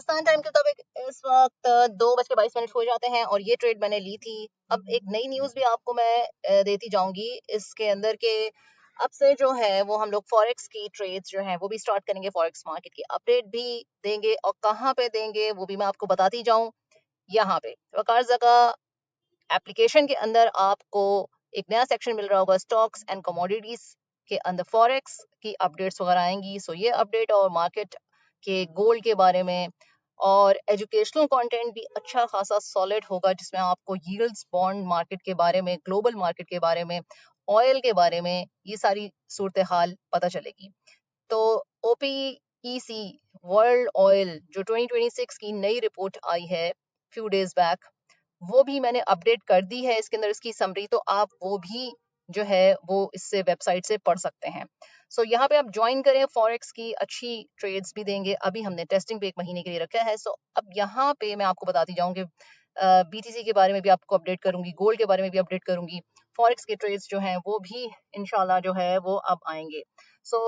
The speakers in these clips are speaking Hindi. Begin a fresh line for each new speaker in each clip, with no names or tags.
पाकिस्तान टाइम के मुताबिक इस वक्त 2:22 हो जाते हैं और ये ट्रेड मैंने ली थी। अब एक नई न्यूज़ भी आपको मैं देती जाऊंगी इसके अंदर के अब से जो है वो हम लोग फॉरेक्स की ट्रेड्स जो हैं वो भी स्टार्ट करेंगे, फॉरेक्स मार्केट की अपडेट भी देंगे और कहाँ पे देंगे वो भी मैं आपको बताती जाऊं। यहाँ पे वकार जगह एप्लीकेशन के अंदर आपको एक नया सेक्शन मिल रहा होगा, स्टॉक्स एंड कमोडिटीज के अंदर फॉरेक्स की अपडेट्स वगैरह आएंगी। सो ये अपडेट और मार्केट के गोल्ड के बारे में और एजुकेशनल कंटेंट भी अच्छा खासा सॉलिड होगा, जिसमें आपको यील्ड्स, बॉन्ड मार्केट के बारे में, ग्लोबल मार्केट के बारे में, ऑयल के बारे में ये सारी सूरत हाल पता चलेगी। तो ओपीईसी वर्ल्ड ऑयल जो 2026 की नई रिपोर्ट आई है फ्यू डेज बैक, वो भी मैंने अपडेट कर दी है इसके अंदर इसकी समरी, तो आप वो भी जो है वो इससे वेबसाइट से पढ़ सकते हैं। सो यहाँ पे आप ज्वाइन करें, फॉरेक्स की अच्छी ट्रेड्स भी देंगे। अभी हमने टेस्टिंग पे 1 महीने के लिए रखा है। सो अब यहाँ पे मैं आपको बताती जाऊँ कि बीटीसी के बारे में भी आपको अपडेट करूंगी, गोल्ड के बारे में भी अपडेट करूंगी, फॉरेक्स के ट्रेड्स जो हैं वो भी इंशाल्लाह जो है वो अब आएंगे। सो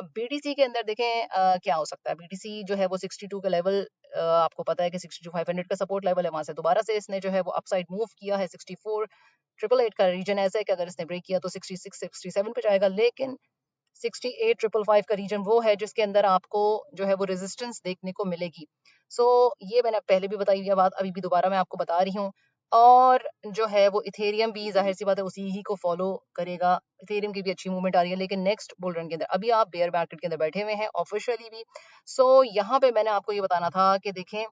बीटीसी के अंदर देखें क्या हो सकता है। बीटीसी जो है वो 62 का लेवल, आपको पता है कि 62,500 का सपोर्ट लेवल है, वहां से दोबारा से इसने जो है वो अपसाइड मूव किया है। 64,888 का रीजन ऐसा है कि अगर इसने ब्रेक किया तो 66 67 पे जाएगा, लेकिन 68,555 का रीजन वो है जिसके अंदर आपको जो है वो रेजिस्टेंस देखने को मिलेगी। सो ये मैंने पहले भी बताई है बात, अभी भी दोबारा मैं आपको बता रही हूँ। और जो है वो इथेरियम भी जाहिर सी बात है उसी ही को फॉलो करेगा। इथेरियम की भी अच्छी मूवमेंट आ रही है, लेकिन नेक्स्ट बुल रन के अंदर अभी आप बेयर मार्केट के अंदर बैठे हुए हैं ऑफिशियली भी। सो यहाँ पे मैंने आपको ये बताना था कि देखें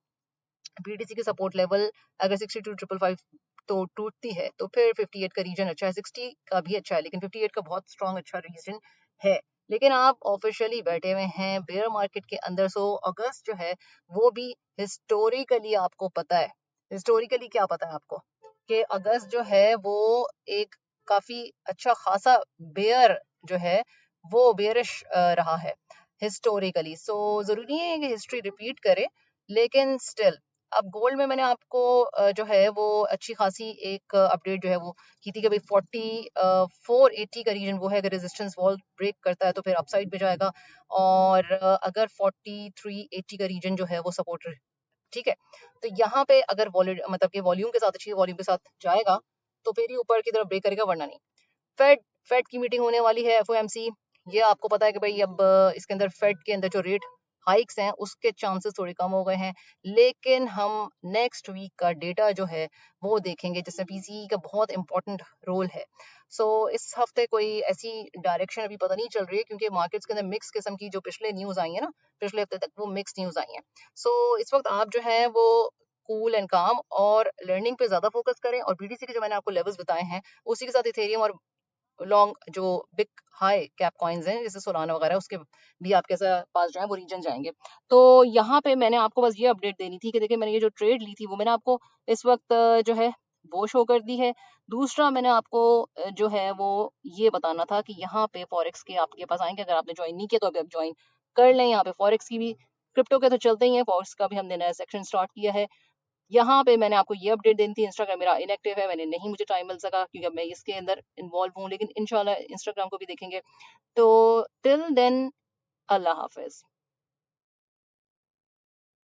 बीटीसी के सपोर्ट लेवल अगर 62,555 तो टूटती है तो फिर 58 का रीजन अच्छा है, 60 का भी अच्छा है, लेकिन 58 का बहुत स्ट्रॉन्ग अच्छा रीजन है। लेकिन आप ऑफिशियली बैठे हुए हैं बेयर मार्केट के अंदर। सो अगस्त जो है वो भी हिस्टोरिकली आपको पता है, हिस्टोरिकली क्या पता है आपको कि अगस्त जो है वो एक काफी अच्छा खासा बेयर जो है वो बेयरिश रहा है हिस्टोरिकली। सो जरूरी है कि हिस्ट्री रिपीट करे, लेकिन स्टिल अब गोल्ड में मैंने आपको जो है वो अच्छी खासी एक अपडेट जो है वो की थी कि भाई 480 का रीजन वो है, अगर रेजिस्टेंस वॉल ब्रेक करता है तो फिर अपसाइड पे जाएगा, और अगर 4380 का रीजन जो है वो सपोर्ट, ठीक है। तो यहाँ पे अगर मतलब कि वॉल्यूम के साथ, अच्छी वॉल्यूम के साथ जाएगा तो फिर ही ऊपर की तरफ ब्रेक करेगा, वरना नहीं। फेड फेड की मीटिंग होने वाली है, एफओएमसी। ये आपको पता है कि भाई अब इसके अंदर फेड के अंदर जो रेट हाइक्स हैं उसके चांसेस थोड़े कम हो गए हैं, लेकिन हम नेक्स्ट वीक का डेटा जो है वो देखेंगे जिसमें पीसीई का बहुत इंपॉर्टेंट रोल है। सो इस हफ्ते कोई ऐसी डायरेक्शन अभी पता नहीं चल रही है, क्योंकि मार्केट्स के अंदर मिक्स किस्म की जो पिछले न्यूज आई है ना, पिछले हफ्ते तक वो मिक्स न्यूज आई है। सो इस वक्त आप जो है वो कूल एंड काम और लर्निंग पे ज्यादा फोकस करें, और बीटीसी के जो मैंने आपको लेवल्स बताए हैं उसी के साथ इथेरियम और लॉन्ग जो बिग हाई कैप कॉइन्स हैं जैसे सोलाना वगैरह, उसके भी आपके पास जो है वो रीजन जाएंगे। तो यहाँ पे मैंने आपको बस ये अपडेट देनी थी कि देखिए मैंने ये जो ट्रेड ली थी वो मैंने आपको इस वक्त जो है वो शो कर दी है। दूसरा मैंने आपको जो है वो ये बताना था कि यहाँ पे फॉरेक्स के आपके पास आएंगे, अगर आपने ज्वाइन नहीं किया तो अभी आप ज्वाइन कर लें। यहाँ पे फॉरेक्स की भी, क्रिप्टो के तो चलते ही है, फॉरेक्स का भी हमने नया सेक्शन स्टार्ट किया है। यहाँ पे मैंने आपको ये अपडेट देनी थी। इंस्टाग्राम मेरा इनएक्टिव है, मैंने नहीं, मुझे टाइम मिल सका क्योंकि अब मैं इसके अंदर इन्वॉल्व हूँ, लेकिन इंशाल्लाह इंस्टाग्राम को भी देखेंगे। तो टिल देन, अल्लाह हाफिज।